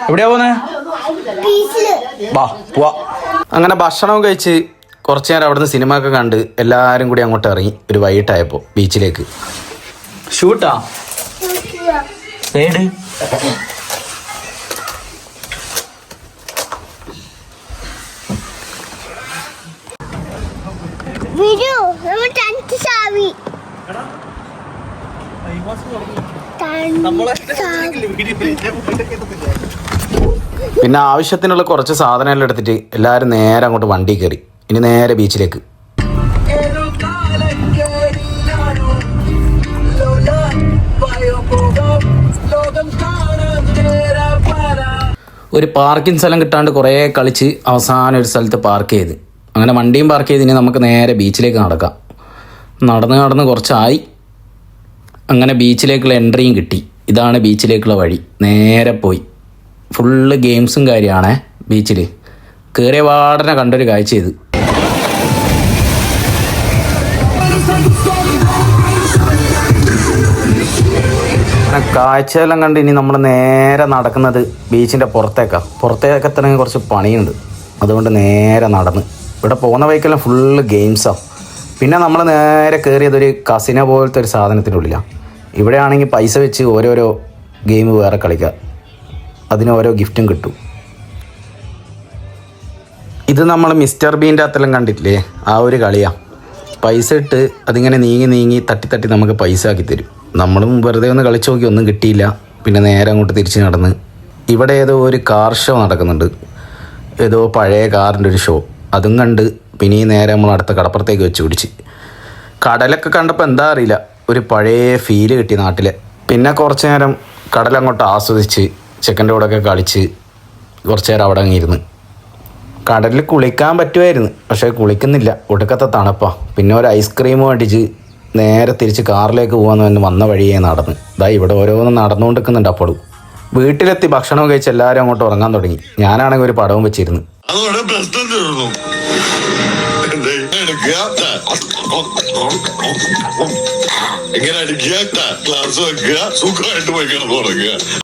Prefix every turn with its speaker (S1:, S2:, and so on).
S1: എവിടെയാ പോന്നെ? വാ പോവാ. അങ്ങനെ ഭക്ഷണവും കഴിച്ച് കുറച്ചു നേരം അവിടുന്ന് സിനിമ ഒക്കെ കണ്ട് എല്ലാവരും കൂടി അങ്ങോട്ട് ഇറങ്ങി. ഒരു വൈകിട്ടായപ്പോൾ ബീച്ചിലേക്ക്. ഷൂട്ടാ ഏട് പിന്നെ ആവശ്യത്തിനുള്ള കുറച്ച് സാധനമെല്ലാം എടുത്തിട്ട് എല്ലാവരും നേരെ അങ്ങോട്ട് വണ്ടി കയറി. ഇനി നേരെ ബീച്ചിലേക്ക്. ഒരു പാർക്കിംഗ് സ്ഥലം കിട്ടാണ്ട് കുറേ കളിച്ച് അവസാനം ഒരു സ്ഥലത്ത് പാർക്ക് ചെയ്ത്, അങ്ങനെ വണ്ടിയും പാർക്ക് ചെയ്ത് ഇനി നമുക്ക് നേരെ ബീച്ചിലേക്ക് നടക്കാം. നടന്ന് കുറച്ചായി. അങ്ങനെ ബീച്ചിലേക്കുള്ള എൻട്രിയും കിട്ടി. ഇതാണ് ബീച്ചിലേക്കുള്ള വഴി. നേരെ പോയി. ഫുള്ള് ഗെയിംസും കാര്യമാണേ ബീച്ചിൽ. കയറിയ പാടനെ കണ്ടൊരു കാഴ്ച ഇത്. കാഴ്ചയെല്ലാം കണ്ട് ഇനി നമ്മൾ നേരെ നടക്കുന്നത് ബീച്ചിൻ്റെ പുറത്തേക്കാണ്. പുറത്തേക്ക് എത്തണമെങ്കിൽ കുറച്ച് പണിയുണ്ട്. അതുകൊണ്ട് നേരെ നടന്ന് ഇവിടെ പോകുന്ന വഴിക്കെല്ലാം ഫുള്ള് ഗെയിംസാണ്. പിന്നെ നമ്മൾ നേരെ കയറിയതൊരു കസിനോ പോലത്തെ ഒരു സാധനത്തിൻ്റെ ഉള്ളിലാണ്. ഇവിടെ ആണെങ്കിൽ പൈസ വെച്ച് ഓരോരോ ഗെയിം വേറെ കളിക്കാം. അതിന് ഓരോ ഗിഫ്റ്റും കിട്ടും. ഇത് നമ്മൾ മിസ്റ്റർ ബീൻ്റെ അകത്തെല്ലാം കണ്ടിട്ടില്ലേ, ആ ഒരു കളിയാണ്. പൈസ ഇട്ട് അതിങ്ങനെ നീങ്ങി തട്ടി നമുക്ക് പൈസ ആക്കി തരും. നമ്മളും വെറുതെ ഒന്ന് കളിച്ച് നോക്കി, ഒന്നും കിട്ടിയില്ല. പിന്നെ നേരെ അങ്ങോട്ട് തിരിച്ച് നടന്ന് ഇവിടെ ഏതോ ഒരു കാർ ഷോ നടക്കുന്നുണ്ട്. ഏതോ പഴയ കാറിൻ്റെ ഒരു ഷോ. അതും കണ്ട് പിന്നെ ഈ നേരെ നമ്മൾ അടുത്ത കടപ്പുറത്തേക്ക് വെച്ച് പിടിച്ച്. കടലൊക്കെ കണ്ടപ്പോൾ എന്താ അറിയില്ല, ഒരു പഴയ ഫീല് കിട്ടി നാട്ടിലെ. പിന്നെ കുറച്ച് നേരം കടലങ്ങോട്ട് ആസ്വദിച്ച് ചെക്കൻ്റെ കൂടെയൊക്കെ കളിച്ച് കുറച്ച് നേരം അവിടെ അങ്ങിരുന്ന്. കടലിൽ കുളിക്കാൻ പറ്റുമായിരുന്നു, പക്ഷേ കുളിക്കുന്നില്ല, ഒടുക്കത്തെ തണുപ്പാണ്. പിന്നെ ഒരു ഐസ്ക്രീം മേടിച്ച് നേരെ തിരിച്ച് കാറിലേക്ക് പോകാമെന്ന് തന്നെ വന്ന വഴിയേ നടന്ന്. ഇതാ ഇവിടെ ഓരോന്നും നടന്നുകൊണ്ട് നിൽക്കുന്നുണ്ട്. അപ്പോഴും വീട്ടിലെത്തി ഭക്ഷണം കഴിച്ച് എല്ലാവരും അങ്ങോട്ട് ഉറങ്ങാൻ തുടങ്ങി. ഞാനാണെങ്കിൽ ഒരു പടവും വെച്ചിരുന്നു.
S2: ഇങ്ങനെ അടിക്കുക, ക്ലാസ് വെക്കുക, സുഖമായിട്ട് പോയി കിടന്നുറങ്ങുക.